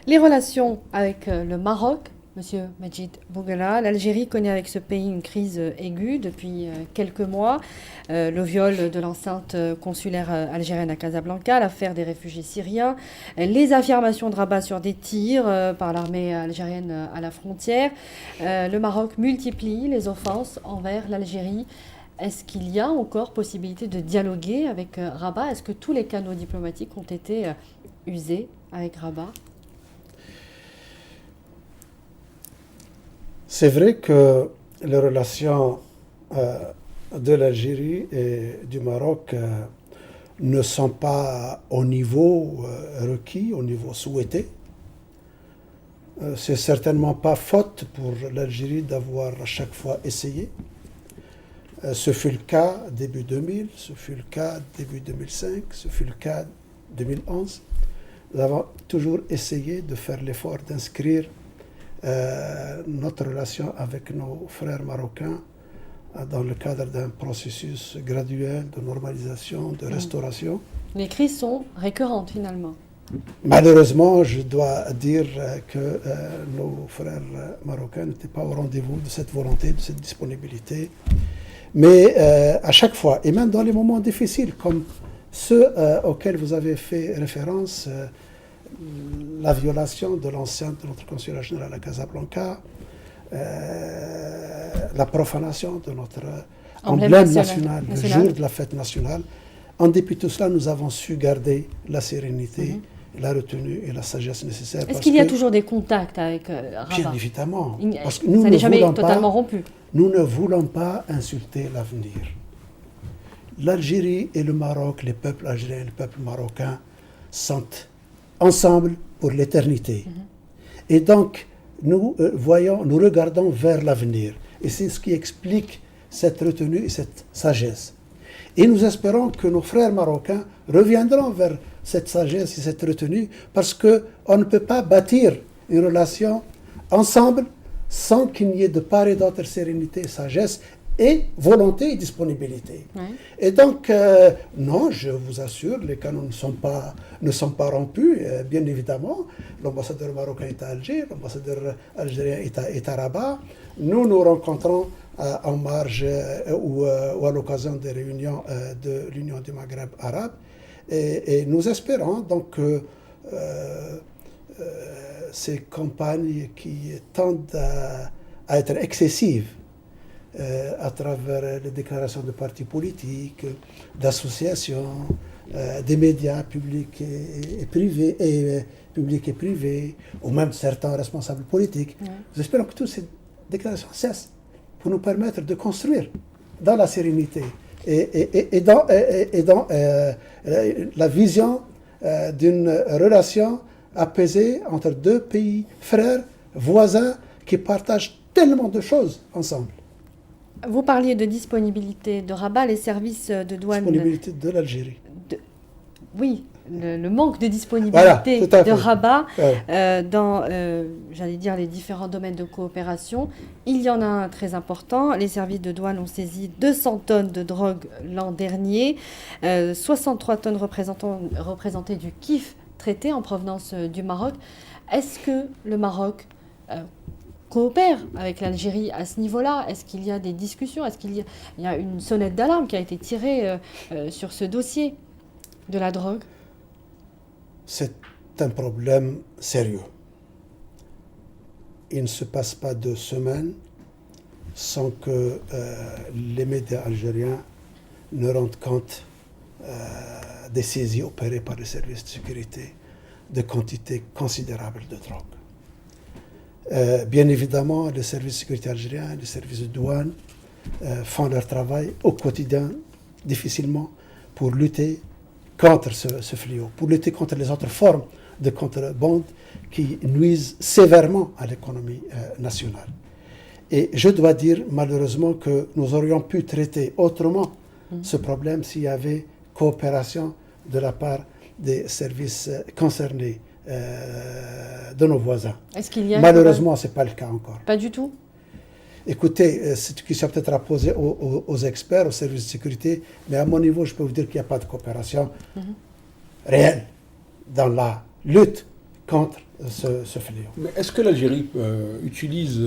Les relations avec le Maroc, Monsieur Majid Bouguela, l'Algérie connaît avec ce pays une crise aiguë depuis quelques mois. Le viol de l'enceinte consulaire algérienne à Casablanca, l'affaire des réfugiés syriens, les affirmations de Rabat sur des tirs par l'armée algérienne à la frontière. Le Maroc multiplie les offenses envers l'Algérie. Est-ce qu'il y a encore possibilité de dialoguer avec Rabat? Est-ce que tous les canaux diplomatiques ont été usés avec Rabat? C'est vrai que les relations de l'Algérie et du Maroc ne sont pas au niveau requis, au niveau souhaité. C'est certainement pas faute pour l'Algérie d'avoir à chaque fois essayé. Ce fut le cas début 2000, ce fut le cas début 2005, ce fut le cas 2011. Nous avons toujours essayé de faire l'effort d'inscrire notre relation avec nos frères marocains dans le cadre d'un processus graduel de normalisation, de restauration. Les crises sont récurrentes finalement. Malheureusement, je dois dire que nos frères marocains n'étaient pas au rendez-vous de cette volonté, de cette disponibilité. Mais à chaque fois, et même dans les moments difficiles, comme ceux auxquels vous avez fait référence, la violation de l'enceinte de notre consulat général à Casablanca, la profanation de notre emblème national, le jour de la fête nationale. En dépit de tout cela, nous avons su garder la sérénité, la retenue et la sagesse nécessaires. Est-ce qu'il y a toujours des contacts avec Rabat? Bien évidemment. Parce que nous ça n'est jamais totalement rompu. Nous ne voulons pas insulter l'avenir. L'Algérie et le Maroc, les peuples algériens et le peuple marocain sont ensemble pour l'éternité. Et donc, nous regardons vers l'avenir. Et c'est ce qui explique cette retenue et cette sagesse. Et nous espérons que nos frères marocains reviendront vers cette sagesse et cette retenue parce qu'on ne peut pas bâtir une relation ensemble sans qu'il n'y ait de part et d'autre sérénité, sagesse et volonté et disponibilité. Ouais. Et donc, non, je vous assure, les canaux ne sont pas rompus, bien évidemment. L'ambassadeur marocain est à Alger, l'ambassadeur algérien est à Rabat. Nous nous rencontrons en marge ou à l'occasion des réunions de l'Union du Maghreb arabe. Et nous espérons donc que ces campagnes qui tendent à être excessives à travers les déclarations de partis politiques, d'associations, des médias publics et privés, ou même certains responsables politiques. Ouais. Nous espérons que toutes ces déclarations cessent pour nous permettre de construire dans la sérénité et dans la vision d'une relation apaisée entre deux pays frères, voisins, qui partagent tellement de choses ensemble. Vous parliez de disponibilité de Rabat, les services de douane... Disponibilité de l'Algérie. Oui, le manque de disponibilité de Rabat dans, j'allais dire, les différents domaines de coopération. Il y en a un très important. Les services de douane ont saisi 200 tonnes de drogue l'an dernier, 63 tonnes représentaient du kiff traités en provenance du Maroc. Est-ce que le Maroc coopère avec l'Algérie à ce niveau-là? Est-ce qu'il y a des discussions? Est-ce qu'il y a une sonnette d'alarme qui a été tirée sur ce dossier de la drogue? C'est un problème sérieux. Il ne se passe pas 2 semaines sans que les médias algériens ne rendent compte des saisies opérées par les services de sécurité de quantités considérables de drogue. Bien évidemment, les services de sécurité algériens, les services de douane font leur travail au quotidien, difficilement, pour lutter contre ce fléau, pour lutter contre les autres formes de contrebande qui nuisent sévèrement à l'économie nationale. Et je dois dire, malheureusement, que nous aurions pu traiter autrement ce problème s'il y avait coopération de la part des services concernés de nos voisins. Est-ce qu'il y a Malheureusement, ce n'est pas le cas encore. Pas du tout. Écoutez, c'est une question peut-être à poser aux experts, aux services de sécurité, mais à mon niveau, je peux vous dire qu'il n'y a pas de coopération réelle dans la lutte contre ce fléau. Mais est-ce que l'Algérie utilise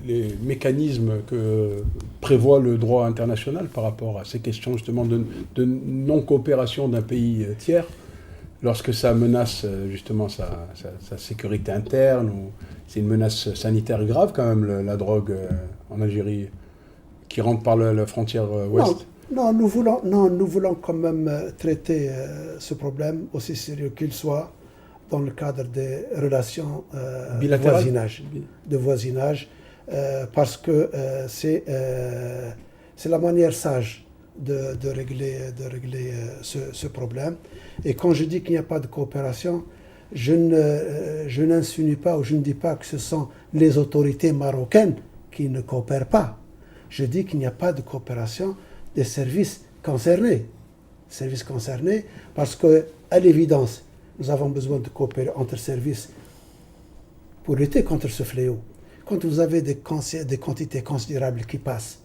les mécanismes que prévoit le droit international par rapport à ces questions justement de non-coopération d'un pays tiers lorsque ça menace justement sa sécurité interne ou c'est une menace sanitaire grave quand même la drogue en Algérie qui rentre par la frontière ouest? Non, nous voulons quand même traiter ce problème aussi sérieux qu'il soit dans le cadre des relations de voisinage, parce que c'est la manière sage de régler ce problème. Et quand je dis qu'il n'y a pas de coopération, je n'insinue pas ou je ne dis pas que ce sont les autorités marocaines qui ne coopèrent pas. Je dis qu'il n'y a pas de coopération des services concernés. Parce qu'à l'évidence, nous avons besoin de coopérer entre services pour lutter contre ce fléau. Quand vous avez des quantités considérables qui passent,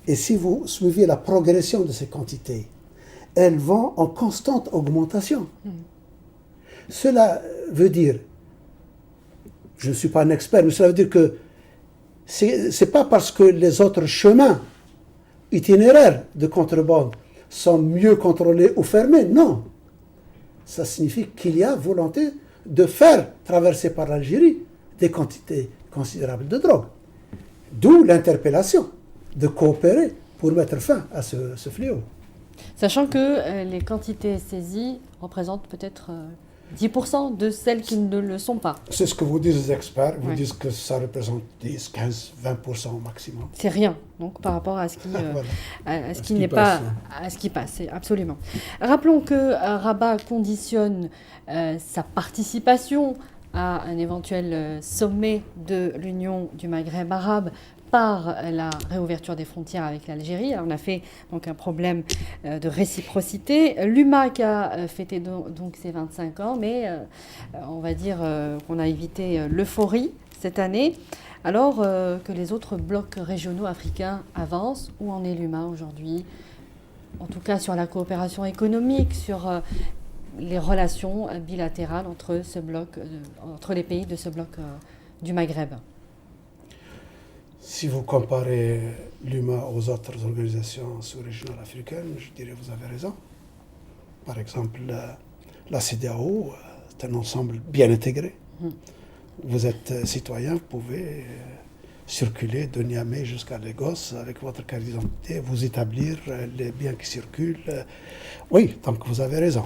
et si vous suivez la progression de ces quantités, elles vont en constante augmentation. Cela veut dire, je ne suis pas un expert, mais cela veut dire que c'est pas parce que les autres chemins itinéraires de contrebande sont mieux contrôlés ou fermés, non. Ça signifie qu'il y a volonté de faire traverser par l'Algérie des quantités considérables de drogue. D'où l'interpellation de coopérer pour mettre fin à ce fléau. Sachant que les quantités saisies représentent peut-être 10% de celles qui ne le sont pas. C'est ce que vous disent les experts. Vous disent que ça représente 10, 15, 20% au maximum. C'est rien, donc, par rapport à ce qui, voilà. à ce qui n'est pas... À ce qui passe, absolument. Rappelons que Rabat conditionne sa participation à un éventuel sommet de l'Union du Maghreb arabe par la réouverture des frontières avec l'Algérie. On a fait donc un problème de réciprocité. L'UMAC a fêté donc ses 25 ans, mais on va dire qu'on a évité l'euphorie cette année, alors que les autres blocs régionaux africains avancent. Où en est l'UMA aujourd'hui? En tout cas sur la coopération économique, sur les relations bilatérales entre ce bloc, entre les pays de ce bloc du Maghreb. Si vous comparez l'UMA aux autres organisations sous-régionales africaines, je dirais que vous avez raison. Par exemple, la CEDEAO, c'est un ensemble bien intégré. Vous êtes citoyen, vous pouvez circuler de Niamey jusqu'à Lagos avec votre carte d'identité, vous établir les biens qui circulent. Oui, donc vous avez raison.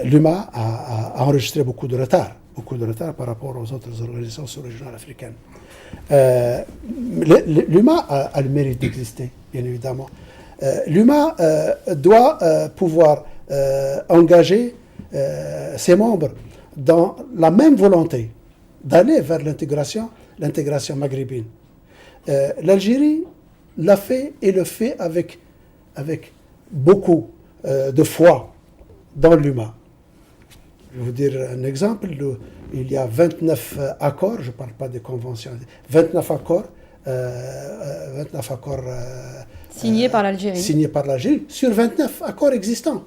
L'UMA a enregistré beaucoup de retard par rapport aux autres organisations sous-régionales africaines. L'UMA a le mérite d'exister, bien évidemment. L'UMA doit pouvoir engager ses membres dans la même volonté d'aller vers l'intégration maghrébine. L'Algérie l'a fait et le fait avec beaucoup de foi dans l'UMA. Je vais vous dire un exemple. Il y a 29 accords, je ne parle pas des conventions, 29 accords signés par l'Algérie. Sur 29 accords existants.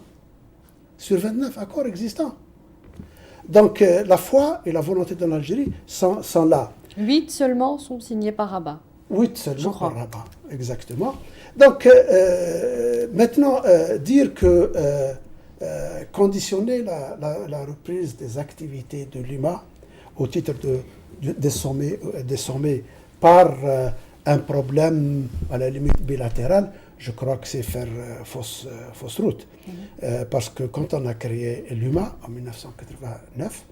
Donc la foi et la volonté de l'Algérie sont là. 8 seulement sont signés par Rabat. 8 seulement par Rabat, exactement. Donc maintenant, dire que conditionner la reprise des activités de l'UMA au titre des sommets par un problème à la limite bilatéral, je crois que c'est faire fausse route. Parce que quand on a créé l'UMA en 1989,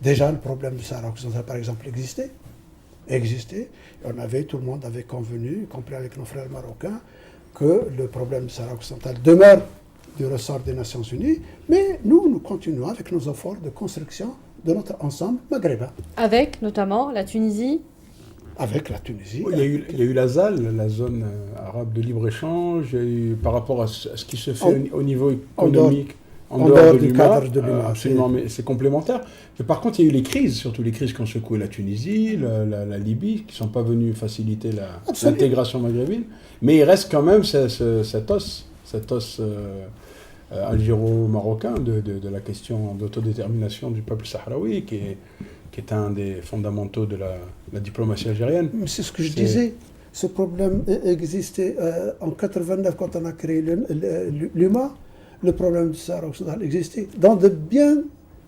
déjà le problème du Sahara occidental, par exemple, existait. Tout le monde avait convenu, y compris avec nos frères marocains, que le problème du Sahara occidental demeure du ressort des Nations Unies, mais nous continuons avec nos efforts de construction de notre ensemble maghrébin. Avec notamment la Tunisie. Avec la Tunisie. Il y a eu la ZAL, la zone arabe de libre-échange, par rapport à ce qui se fait au niveau économique, en dehors du cadre de l'UMA. Absolument, mais c'est complémentaire. Mais par contre, il y a eu les crises, surtout les crises qui ont secoué la Tunisie, la Libye, qui ne sont pas venues faciliter l'intégration maghrébine. Mais il reste quand même cet os algéro-marocain de la question d'autodétermination du peuple sahraoui, qui est un des fondamentaux de la diplomatie algérienne. C'est ce que je disais. Ce problème existait en 89 quand on a créé l'UMA. Le problème du Sahara occidental existait dans de bien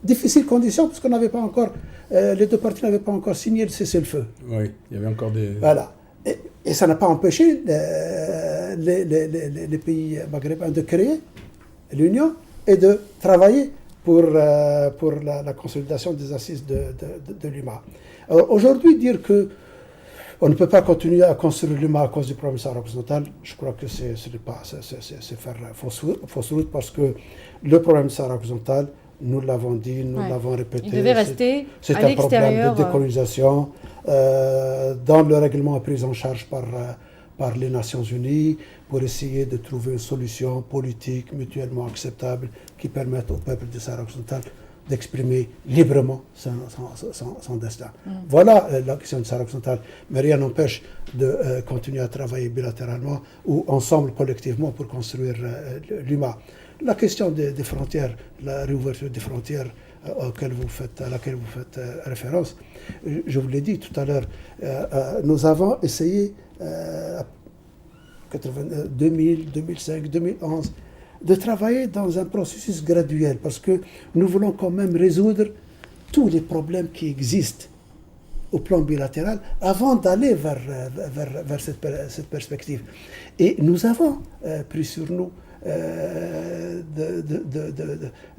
difficiles conditions, parce qu'on n'avait pas encore, les deux parties n'avaient pas encore signé le cessez-le-feu. Oui, il y avait encore des... Voilà. Et ça n'a pas empêché les pays maghrébins de créer l'Union et de travailler pour la consolidation des assises de l'UMA. Aujourd'hui, dire que on ne peut pas continuer à construire l'UMA à cause du problème Sahara occidental, je crois que c'est faire fausse route, parce que le problème Sahara occidental, nous l'avons dit, nous l'avons répété. Il devait rester c'est à un problème de l'extérieur. décolonisation dans le règlement pris en charge par les Nations Unies pour essayer de trouver une solution politique mutuellement acceptable qui permette au peuple du Sahara occidental d'exprimer librement son destin. Voilà la question du Sahara occidental. Mais rien n'empêche de continuer à travailler bilatéralement ou ensemble, collectivement, pour construire l'UMA. La question des frontières, la réouverture des frontières à laquelle vous faites référence, je vous l'ai dit tout à l'heure, nous avons essayé 2000, 2005, 2011 de travailler dans un processus graduel, parce que nous voulons quand même résoudre tous les problèmes qui existent au plan bilatéral avant d'aller vers cette perspective. Et nous avons pris sur nous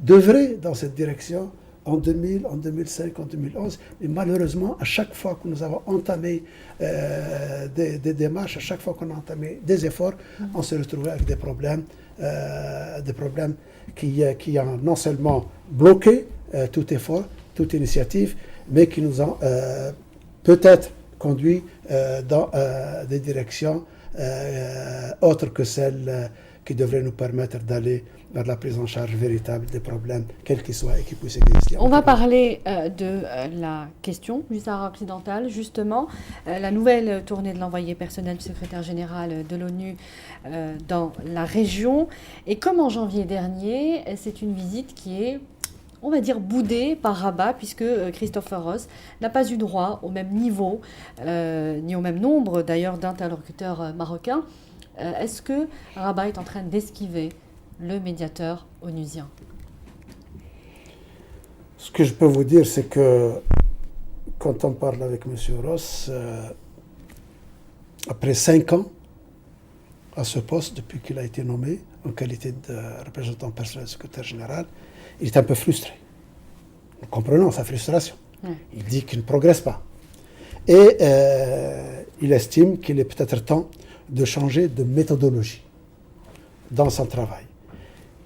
d'œuvrer dans cette direction en 2000, en 2005, en 2011. Et malheureusement, à chaque fois que nous avons entamé des démarches, à chaque fois qu'on a entamé des efforts, on s'est retrouvé avec des problèmes qui ont non seulement bloqué tout effort, toute initiative, mais qui nous ont peut-être conduit dans des directions autres que celles qui devraient nous permettre d'aller vers la prise en charge véritable des problèmes, quels qu'ils soient et qui puissent exister. On va parler de la question du Sahara occidental, justement. La nouvelle tournée de l'envoyé personnel du secrétaire général de l'ONU dans la région. Et comme en janvier dernier, c'est une visite qui est, on va dire, boudée par Rabat, puisque Christopher Ross n'a pas eu droit au même niveau, ni au même nombre d'ailleurs d'interlocuteurs marocains. Est-ce que Rabat est en train d'esquiver le médiateur onusien? Ce que je peux vous dire, c'est que quand on parle avec M. Ross, après 5 ans à ce poste, depuis qu'il a été nommé en qualité de représentant personnel du secrétaire général, il est un peu frustré. Nous comprenons sa frustration. Il dit qu'il ne progresse pas. Et il estime qu'il est peut-être temps de changer de méthodologie dans son travail.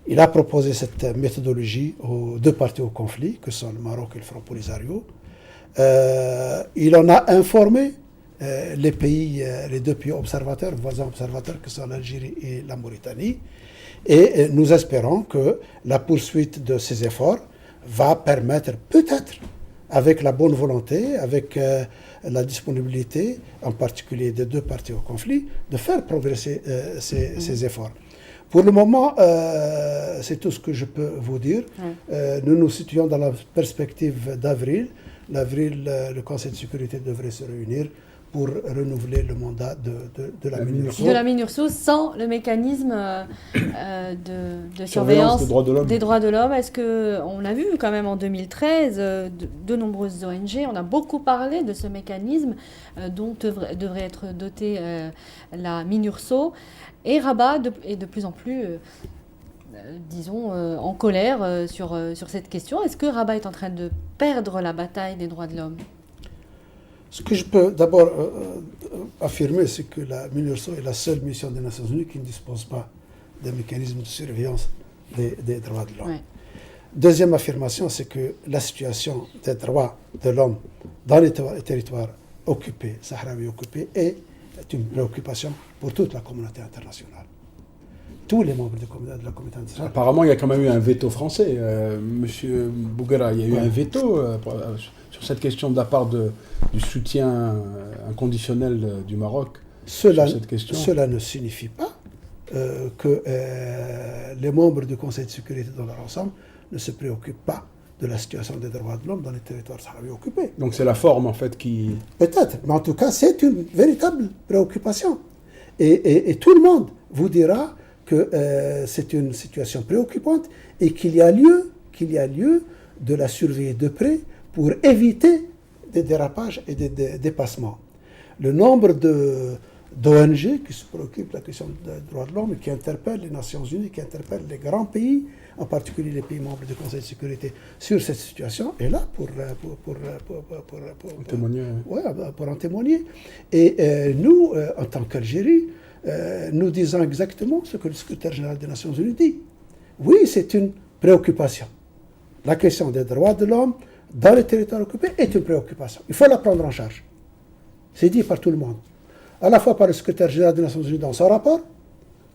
Il a proposé cette méthodologie aux deux parties au conflit, que sont le Maroc et le Front Polisario. Il en a informé les deux pays observateurs, voisins observateurs, que sont l'Algérie et la Mauritanie. Et nous espérons que la poursuite de ces efforts va permettre, peut-être, avec la bonne volonté, avec la disponibilité, en particulier des deux parties au conflit, de faire progresser ces efforts. Pour le moment, c'est tout ce que je peux vous dire. Nous nous situons dans la perspective d'avril. L'avril, le Conseil de sécurité devrait se réunir pour renouveler le mandat de la MINURSO. De la MINURSO sans le mécanisme de surveillance des droits de l'homme. Est-ce qu'on a vu quand même en 2013 de nombreuses ONG, on a beaucoup parlé de ce mécanisme dont devrait être dotée la MINURSO. Et Rabat est de plus en plus, disons, en colère sur cette question. Est-ce que Rabat est en train de perdre la bataille des droits de l'homme? Ce que je peux d'abord affirmer, c'est que la MINURSO est la seule mission des Nations Unies qui ne dispose pas d'un mécanisme de surveillance des droits de l'homme. Ouais. Deuxième affirmation, c'est que la situation des droits de l'homme dans les territoires occupés, sahraouis occupés, est une préoccupation pour toute la communauté internationale. Tous les membres de la communauté internationale. Apparemment, il y a quand même eu un veto français. Monsieur Bouguera, il y a eu un veto sur cette question de la part du soutien inconditionnel du Maroc sur cette question. Cela ne signifie pas que les membres du Conseil de sécurité dans leur ensemble ne se préoccupent pas de la situation des droits de l'homme dans les territoires sahraouis occupés. Donc c'est la forme en fait qui... Peut-être, mais en tout cas c'est une véritable préoccupation. Et tout le monde vous dira que c'est une situation préoccupante et qu'il y a lieu de la surveiller de près pour éviter des dérapages et des dépassements. Le nombre d'ONG qui se préoccupent de la question des droits de l'homme et qui interpellent les Nations Unies, qui interpellent les grands pays, en particulier les pays membres du Conseil de sécurité, sur cette situation, est là pour témoigner. Ouais, pour en témoigner. Et nous, en tant qu'Algérie, nous disons exactement ce que le secrétaire général des Nations Unies dit. Oui, c'est une préoccupation. La question des droits de l'homme dans les territoires occupés est une préoccupation. Il faut la prendre en charge. C'est dit par tout le monde. À la fois par le secrétaire général des Nations Unies dans son rapport,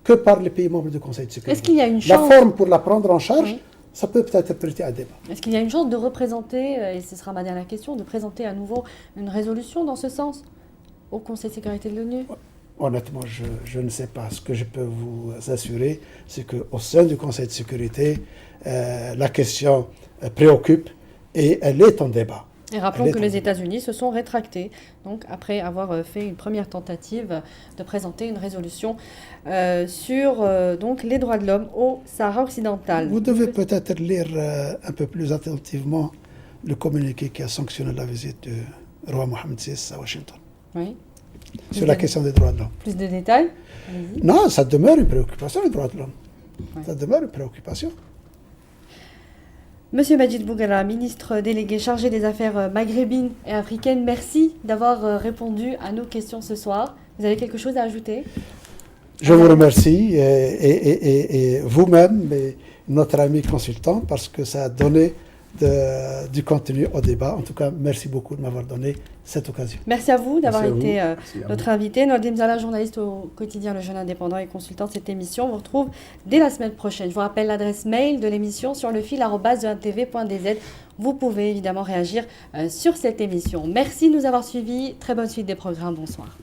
que par les pays membres du Conseil de sécurité. Est-ce qu'il y a une chance... La forme pour la prendre en charge, ça peut peut-être prêter à débat. Est-ce qu'il y a une chance de représenter, et ce sera ma dernière question, de présenter à nouveau une résolution dans ce sens au Conseil de sécurité de l'ONU? Honnêtement, je ne sais pas. Ce que je peux vous assurer, c'est qu'au sein du Conseil de sécurité, la question préoccupe et elle est en débat. Et rappelons que les États-Unis se sont rétractés, donc après avoir fait une première tentative de présenter une résolution sur donc les droits de l'homme au Sahara occidental. Vous devez peut-être lire un peu plus attentivement le communiqué qui a sanctionné la visite du roi Mohammed VI à Washington. Oui. Sur la question des droits de l'homme. Plus de détails? Non, ça demeure une préoccupation, les droits de l'homme. Ouais. Ça demeure une préoccupation. Monsieur Majid Bouguera, ministre délégué chargé des affaires maghrébines et africaines, merci d'avoir répondu à nos questions ce soir. Vous avez quelque chose à ajouter? Je vous remercie et vous-même et notre ami consultant parce que ça a donné du contenu au débat. En tout cas, merci beaucoup de m'avoir donné cette occasion. Merci à vous d'avoir été notre invité. Noldine Zala, journaliste au quotidien Le Jeune Indépendant et consultant de cette émission. On vous retrouve dès la semaine prochaine. Je vous rappelle l'adresse mail de l'émission sur lefil@1tv.dz. Vous pouvez évidemment réagir sur cette émission. Merci de nous avoir suivis. Très bonne suite des programmes. Bonsoir.